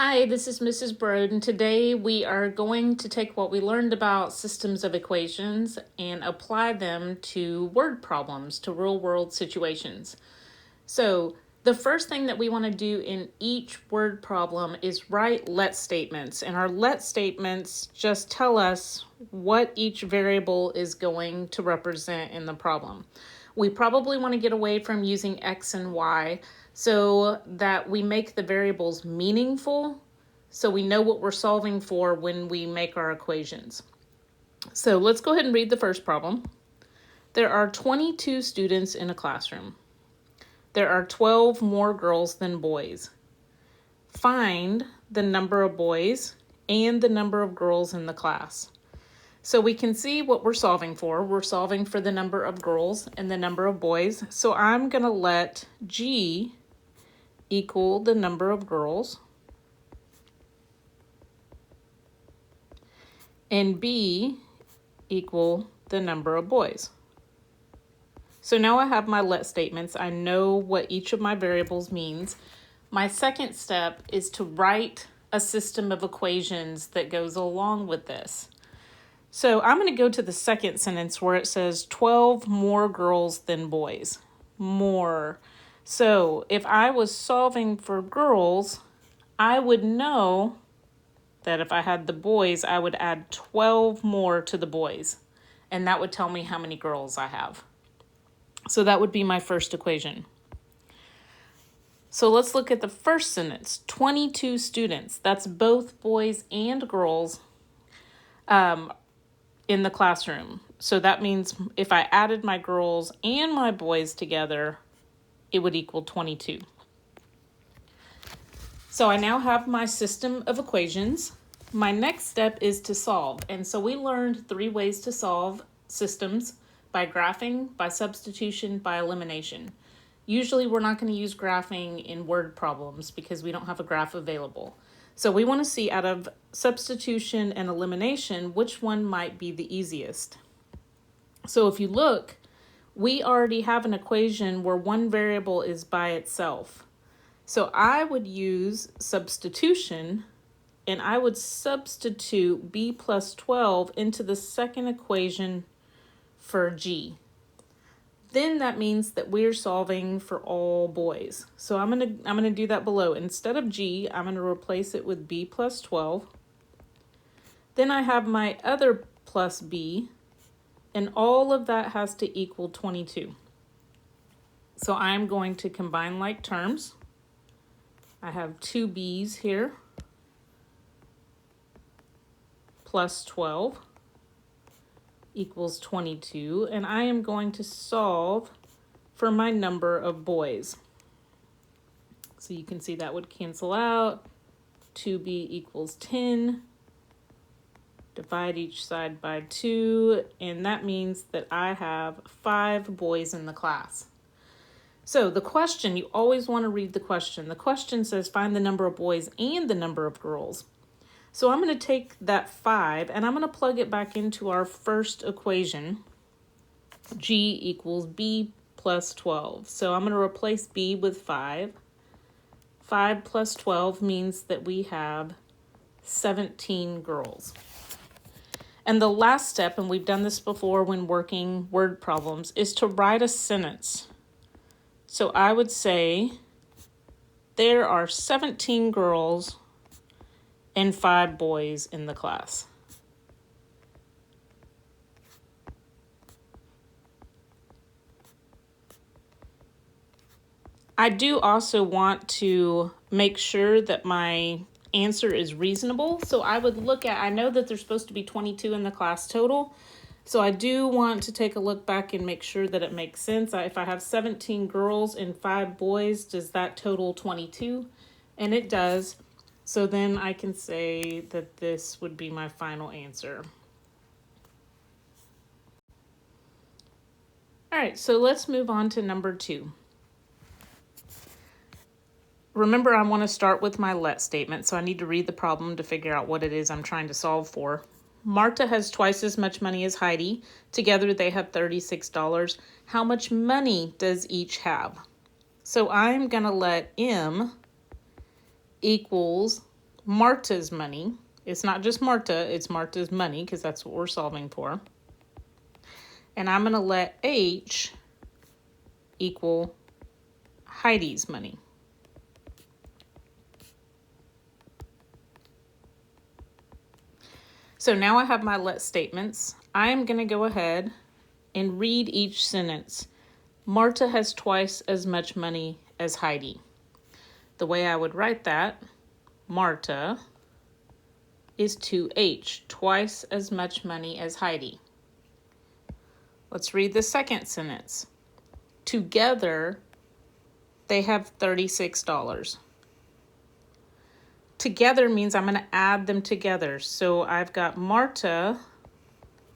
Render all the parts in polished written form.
Hi, this is Mrs. Broad, and today we are going to take what we learned about systems of equations and apply them to word problems, to real-world situations. So the first thing that we want to do in each word problem is write let statements, and our let statements just tell us what each variable is going to represent in the problem. We probably want to get away from using x and y so that we make the variables meaningful, so we know what we're solving for when we make our equations. So let's go ahead and read the first problem. There are 22 students in a classroom. There are 12 more girls than boys. Find the number of boys and the number of girls in the class. So we can see what we're solving for. We're solving for the number of girls and the number of boys. So I'm going to let G equal the number of girls and B equal the number of boys. So now I have my let statements. I know what each of my variables means. My second step is to write a system of equations that goes along with this. So I'm going to go to the second sentence where it says 12 more girls than boys. More. So if I was solving for girls, I would know that if I had the boys, I would add 12 more to the boys. And that would tell me how many girls I have. So that would be my first equation. So let's look at the first sentence. 22 students. That's both boys and girls in the classroom. So that means if I added my girls and my boys together, it would equal 22. So I now have my system of equations. My next step is to solve. And so we learned 3 ways to solve systems: by graphing, by substitution, by elimination. Usually we're not going to use graphing in word problems because we don't have a graph available. So we want to see out of substitution and elimination, which one might be the easiest. So if you look, we already have an equation where one variable is by itself. So I would use substitution, and I would substitute b plus 12 into the second equation for G. Then that means that we're solving for all boys. So I'm gonna do that below. Instead of G, I'm gonna replace it with b plus 12. Then I have my other plus b, and all of that has to equal 22. So I'm going to combine like terms. I have 2 b's here, plus 12 equals 22, and I am going to solve for my number of boys. So you can see that would cancel out. 2b equals 10. Divide each side by 2, and that means that I have 5 boys in the class. So the question, you always want to read the question. The question says find the number of boys and the number of girls. So I'm going to take that 5 and I'm going to plug it back into our first equation. G equals b plus 12. So I'm going to replace b with 5. 5 plus 12 means that we have 17 girls. And the last step, and we've done this before when working word problems, is to write a sentence. So I would say there are 17 girls and 5 boys in the class. I do also want to make sure that my answer is reasonable. So I would look at, I know that there's supposed to be 22 in the class total. So I do want to take a look back and make sure that it makes sense. If I have 17 girls and 5 boys, does that total 22? And it does. So then I can say that this would be my final answer. All right, so let's move on to number 2. Remember, I want to start with my let statement, so I need to read the problem to figure out what it is I'm trying to solve for. Marta has twice as much money as Heidi. Together they have $36. How much money does each have? So I'm going to let M equals Marta's money. It's not just Marta, it's Marta's money because that's what we're solving for. And I'm going to let H equal Heidi's money. So now I have my let statements. I am going to go ahead and read each sentence. Marta has twice as much money as Heidi. The way I would write that, Marta is 2H, twice as much money as Heidi. Let's read the second sentence. Together, they have $36. Together means I'm going to add them together. So I've got Marta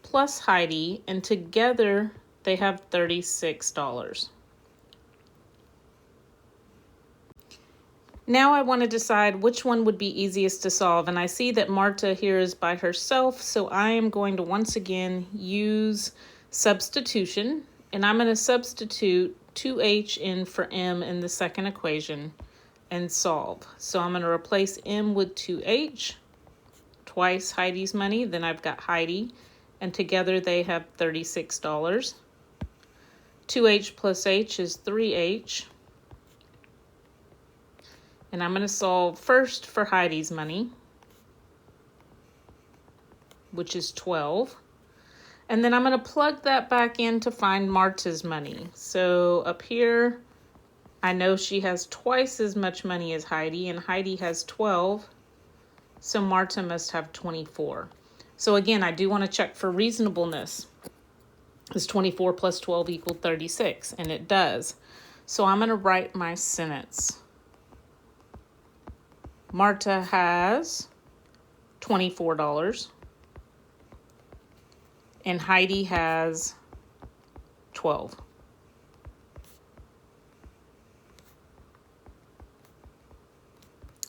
plus Heidi, and together they have $36. Now I want to decide which one would be easiest to solve, and I see that Marta here is by herself, so I am going to once again use substitution, and I'm going to substitute 2H in for M in the second equation and solve. So I'm going to replace M with 2H, twice Heidi's money, then I've got Heidi, and together they have $36. 2H plus H is 3H. And I'm going to solve first for Heidi's money, which is 12. And then I'm going to plug that back in to find Marta's money. So up here, I know she has twice as much money as Heidi, and Heidi has 12. So Marta must have 24. So again, I do want to check for reasonableness. Is 24 plus 12 equal 36? And it does. So I'm going to write my sentence. Marta has $24 and Heidi has 12.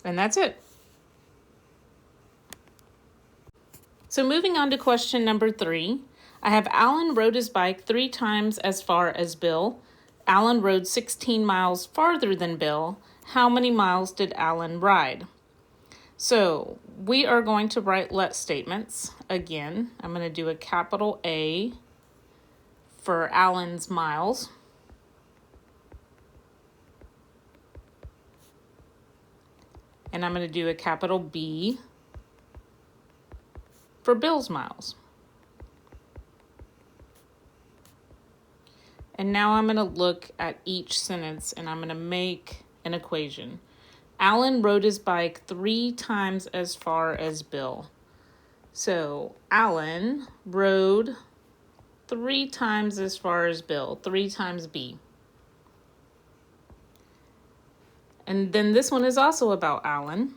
And that's it. So moving on to question number 3, I have Alan rode his bike 3 times as far as Bill. Alan rode 16 miles farther than Bill. How many miles did Alan ride? So we are going to write let statements. Again, I'm going to do a capital A for Alan's miles. And I'm going to do a capital B for Bill's miles. And now I'm going to look at each sentence and I'm going to make an equation. Alan rode his bike 3 times as far as Bill. So Alan rode 3 times as far as Bill, 3 times B. And then this one is also about Alan.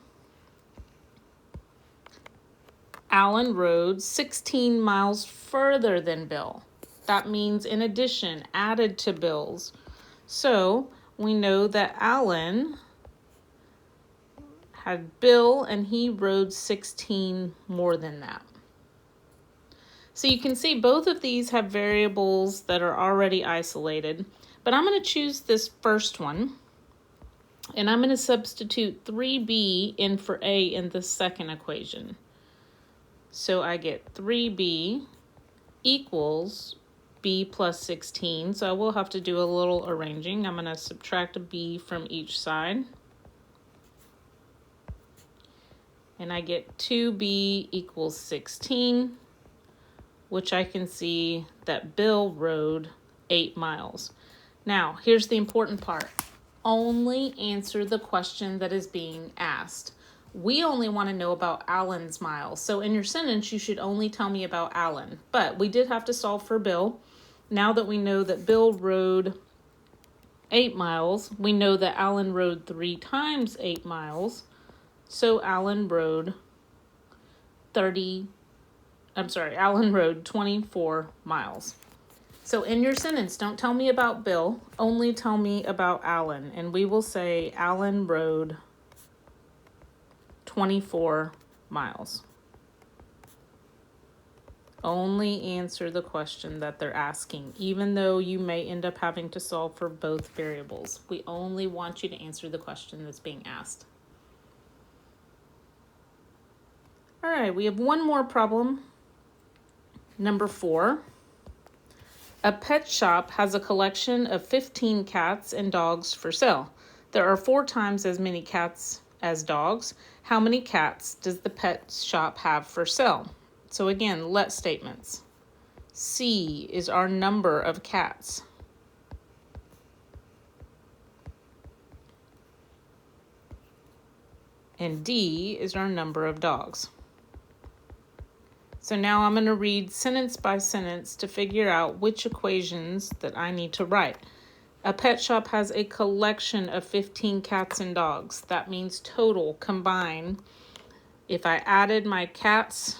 Alan rode 16 miles further than Bill. That means in addition, added to Bill's. So we know that Alan had Bill and he rode 16 more than that. So you can see both of these have variables that are already isolated, but I'm going to choose this first one and I'm going to substitute 3b in for a in the second equation. So I get 3b equals b plus 16. So I will have to do a little arranging. I'm going to subtract a b from each side. And I get 2b equals 16, which I can see that Bill rode 8 miles. Now, here's the important part. Only answer the question that is being asked. We only want to know about Alan's miles. So in your sentence, you should only tell me about Alan. But we did have to solve for Bill. Now that we know that Bill rode 8 miles, we know that Alan rode 3 times 8 miles. So Alan rode 24 miles. So in your sentence, don't tell me about Bill, only tell me about Alan. And we will say Alan rode 24 miles. Only answer the question that they're asking, even though you may end up having to solve for both variables. We only want you to answer the question that's being asked. All right, we have one more problem. Number 4. A pet shop has a collection of 15 cats and dogs for sale. There are 4 times as many cats as dogs. How many cats does the pet shop have for sale? So again, let statements. C is our number of cats. And D is our number of dogs. So now I'm going to read sentence by sentence to figure out which equations that I need to write. A pet shop has a collection of 15 cats and dogs. That means total, combined. If I added my cats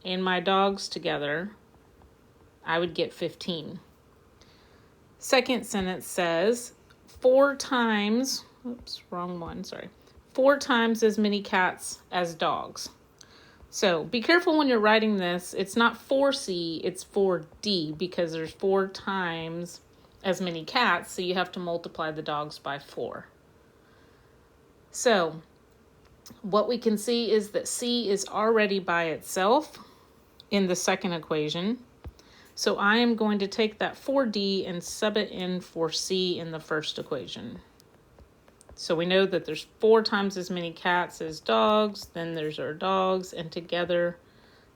and my dogs together, I would get 15. Second sentence says 4 times as many cats as dogs. So be careful when you're writing this. It's not 4C, it's 4D because there's 4 times as many cats, so you have to multiply the dogs by 4. So what we can see is that C is already by itself in the second equation. So I am going to take that 4D and sub it in for C in the first equation. So we know that there's 4 times as many cats as dogs, then there's our dogs, and together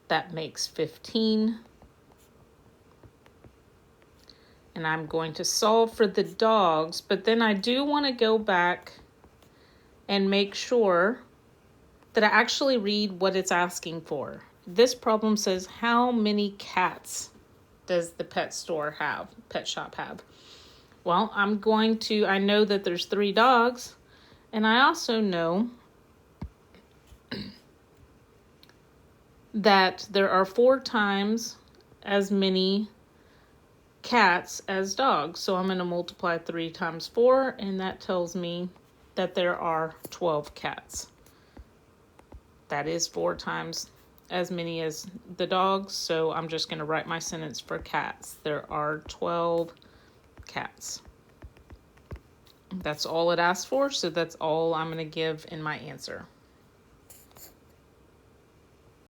that makes 15. And I'm going to solve for the dogs, but then I do want to go back and make sure that I actually read what it's asking for. This problem says, how many cats does the pet shop have? Well, I know that there's 3 dogs, and I also know that there are 4 times as many cats as dogs. So I'm going to multiply 3 times 4, and that tells me that there are 12 cats. That is 4 times as many as the dogs, so I'm just going to write my sentence for cats. There are 12 cats. That's all it asked for, so that's all I'm going to give in my answer.